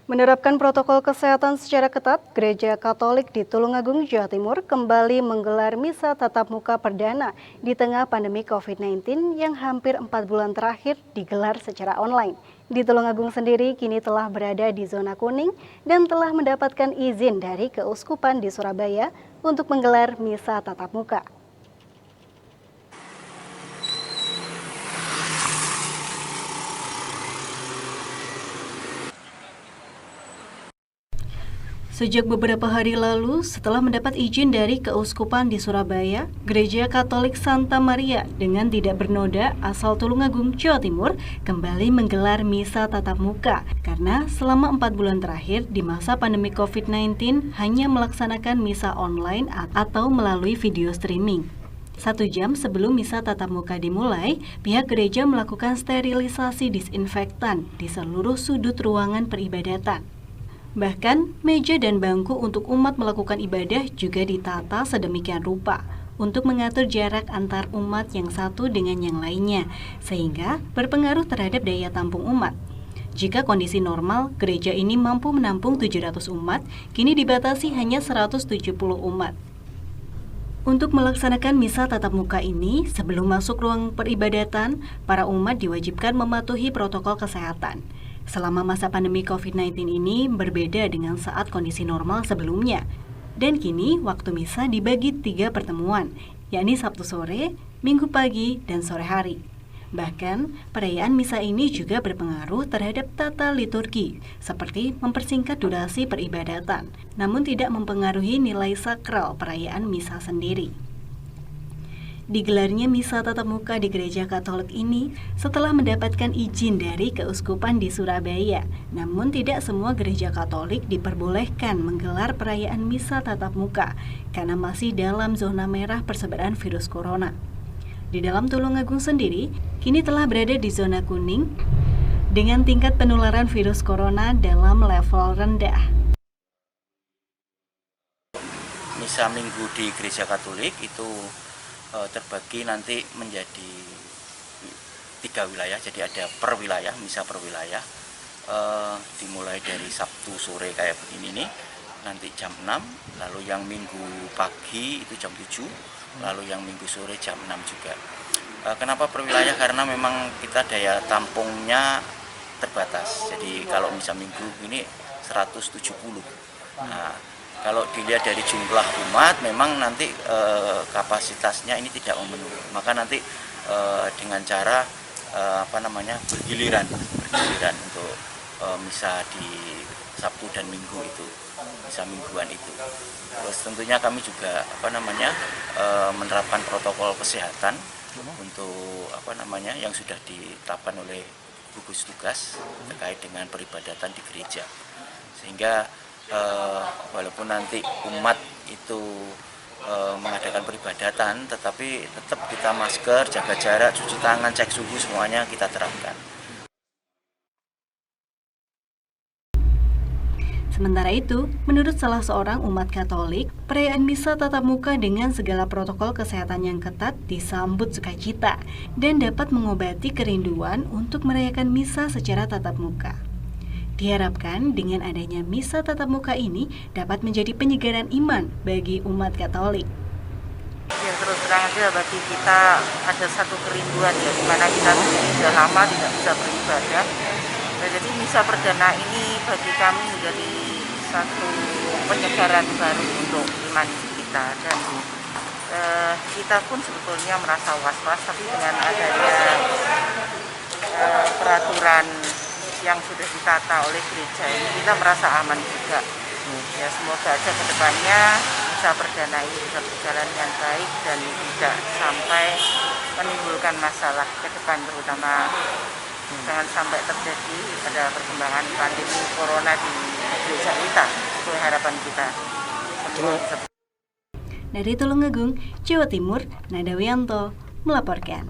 Menerapkan protokol kesehatan secara ketat, Gereja Katolik di Tulungagung, Jawa Timur kembali menggelar misa tatap muka perdana di tengah pandemi COVID-19 yang hampir 4 bulan terakhir digelar secara online. Di Tulungagung sendiri kini telah berada di zona kuning dan telah mendapatkan izin dari Keuskupan di Surabaya untuk menggelar misa tatap muka. Sejak beberapa hari lalu, setelah mendapat izin dari Keuskupan di Surabaya, Gereja Katolik Santa Maria dengan tidak bernoda asal Tulungagung, Jawa Timur, kembali menggelar misa tatap muka. Karena selama 4 bulan terakhir di masa pandemi COVID-19 hanya melaksanakan misa online atau melalui video streaming. 1 jam sebelum misa tatap muka dimulai, pihak gereja melakukan sterilisasi disinfektan di seluruh sudut ruangan peribadatan. Bahkan, meja dan bangku untuk umat melakukan ibadah juga ditata sedemikian rupa untuk mengatur jarak antar umat yang satu dengan yang lainnya, sehingga berpengaruh terhadap daya tampung umat. Jika kondisi normal, gereja ini mampu menampung 700 umat, kini dibatasi hanya 170 umat. Untuk melaksanakan misa tatap muka ini, sebelum masuk ruang peribadatan, para umat diwajibkan mematuhi protokol kesehatan. Selama masa pandemi COVID-19 ini berbeda dengan saat kondisi normal sebelumnya. Dan kini waktu misa dibagi 3 pertemuan, yakni Sabtu sore, Minggu pagi, dan sore hari. Bahkan, perayaan misa ini juga berpengaruh terhadap tata liturgi, seperti mempersingkat durasi peribadatan, namun tidak mempengaruhi nilai sakral perayaan misa sendiri. Digelarnya misa tatap muka di Gereja Katolik ini setelah mendapatkan izin dari Keuskupan di Surabaya. Namun tidak semua gereja Katolik diperbolehkan menggelar perayaan misa tatap muka karena masih dalam zona merah persebaran virus corona. Di dalam Tulungagung sendiri, kini telah berada di zona kuning dengan tingkat penularan virus corona dalam level rendah. Misa Minggu di Gereja Katolik itu terbagi nanti menjadi 3 wilayah, jadi ada per wilayah, misa per wilayah, dimulai dari Sabtu sore kayak begini nih, nanti jam 6, lalu yang Minggu pagi itu jam 7, lalu yang Minggu sore jam 6 juga. Kenapa per wilayah? Karena memang kita daya tampungnya terbatas, jadi kalau misa Minggu ini 170. Nah, kalau dilihat dari jumlah umat, memang nanti kapasitasnya ini tidak memenuhi. Maka nanti dengan cara bergiliran untuk misa di Sabtu dan Minggu itu, misa mingguan itu. Terus tentunya kami juga menerapkan protokol kesehatan untuk yang sudah ditetapkan oleh gugus tugas terkait dengan peribadatan di gereja, sehingga walaupun nanti umat itu mengadakan peribadatan, tetapi tetap kita masker, jaga jarak, cuci tangan, cek suhu, semuanya kita terapkan. Sementara itu, menurut salah seorang umat Katolik, perayaan misa tatap muka dengan segala protokol kesehatan yang ketat disambut sukacita dan dapat mengobati kerinduan untuk merayakan misa secara tatap muka. Diharapkan dengan adanya misa tatap muka ini dapat menjadi penyegaran iman bagi umat Katolik. Ya, terus terang aja bagi kita ada satu kerinduan ya, di mana kita sudah lama tidak bisa beribadah. Nah, jadi misa perdana ini bagi kami menjadi satu penyegaran baru untuk iman kita, dan kita pun sebetulnya merasa was-was, tapi dengan adanya peraturan yang sudah ditata oleh gereja ini, kita merasa aman juga. Ya, semoga aja ke depannya misa perdana ini bisa berjalan dengan baik dan tidak sampai menimbulkan masalah ke depan, terutama jangan sampai terjadi ada perkembangan pandemi corona di gereja kita. Itu harapan kita. Dari Tulungagung, Jawa Timur, Nadawianto melaporkan.